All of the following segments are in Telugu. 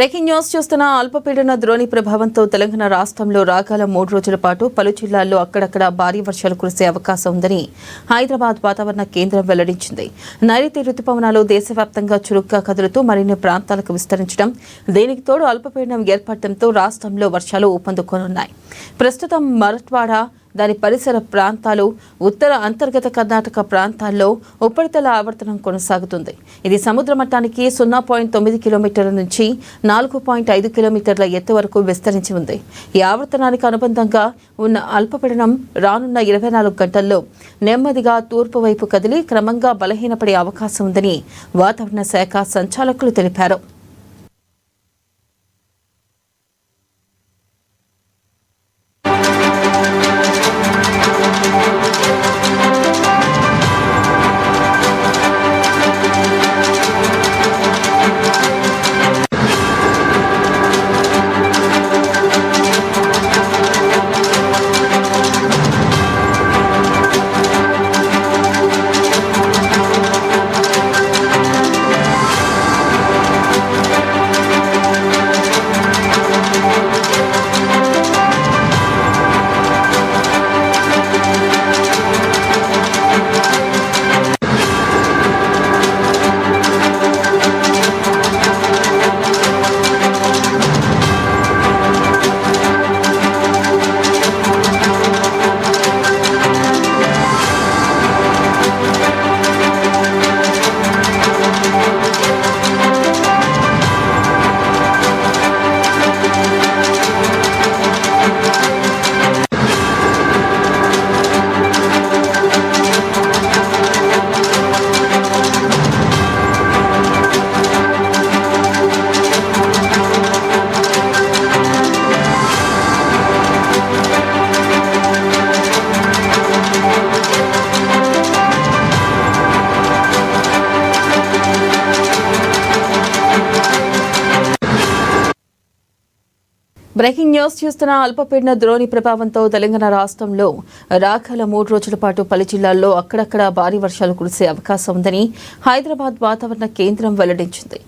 బ్రేకింగ్ న్యూస్ చూస్తున్న అల్పపీడన ద్రోణి ప్రభావంతో తెలంగాణ రాష్ట్రంలో రాగల 3 రోజుల పాటు పలు జిల్లాల్లో అక్కడక్కడ భారీ వర్షాలు కురిసే అవకాశం ఉందని హైదరాబాద్ వాతావరణ కేంద్రం వెల్లడించింది. నైరుతి రుతుపవనాలు దేశవ్యాప్తంగా చురుగ్గా కదులుతూ మరిన్ని ప్రాంతాలకు విస్తరించడం, దీనికి తోడు అల్పపీడనం ఏర్పడటంతో రాష్ట్రంలో వర్షాలు ఊపందుకోనున్నాయి. ప్రస్తుతం మరాఠ్వాడ దాని పరిసర ప్రాంతాలు, ఉత్తర అంతర్గత కర్ణాటక ప్రాంతాల్లో ఉపరితల ఆవర్తనం కొనసాగుతుంది. ఇది సముద్ర మట్టానికి 0.9 కిలోమీటర్ల నుంచి 4.5 కిలోమీటర్ల ఎత్తు వరకు విస్తరించి ఉంది. ఈ ఆవర్తనానికి అనుబంధంగా ఉన్న అల్పపీడనం రానున్న 24 గంటల్లో నెమ్మదిగా తూర్పు వైపు కదిలి క్రమంగా బలహీనపడే అవకాశం ఉందని వాతావరణ శాఖ సంచాలకులు తెలిపారు. బ్రేకింగ్ న్యూస్ చూస్తున్న అల్పపీడన ద్రోణి ప్రభావంతో తెలంగాణ రాష్ట్రంలో రాగల 3 రోజుల పాటు పలు జిల్లాల్లో అక్కడక్కడ భారీ వర్షాలు కురిసే అవకాశం ఉందని హైదరాబాద్ వాతావరణ కేంద్రం వెల్లడించింది.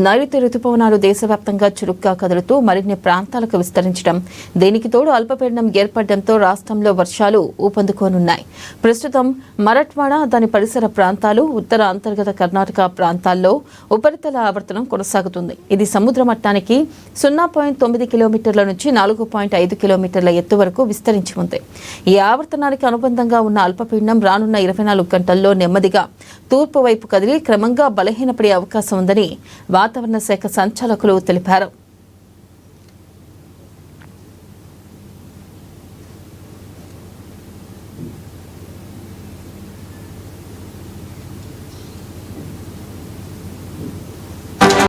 నైరుతి రుతుపవనాలు దేశవ్యాప్తంగా చురుగ్గా కదులుతూ మరిన్ని ప్రాంతాలకు విస్తరించడం, దీనికి తోడు అల్పపీడనం ఏర్పడడంతో రాష్ట్రంలో వర్షాలు ఊపందుకోనున్నాయి. ప్రస్తుతం మరాఠ్వాడ దాని పరిసర ప్రాంతాలు, ఉత్తర అంతర్గత కర్ణాటక ప్రాంతాల్లో ఉపరితల ఆవర్తనం కొనసాగుతుంది. ఇది సముద్ర మట్టానికి 0.9 కిలోమీటర్ల నుంచి 4.5 కిలోమీటర్ల ఎత్తు వరకు విస్తరించి ఉంది. ఈ ఆవర్తనానికి అనుబంధంగా ఉన్న అల్పపీడనం రానున్న 24 గంటల్లో నెమ్మదిగా తూర్పు వైపు కదిలి క్రమంగా బలహీనపడే అవకాశం ఉందని వాతావరణ శాఖ సంచాలకులు తెలిపారు.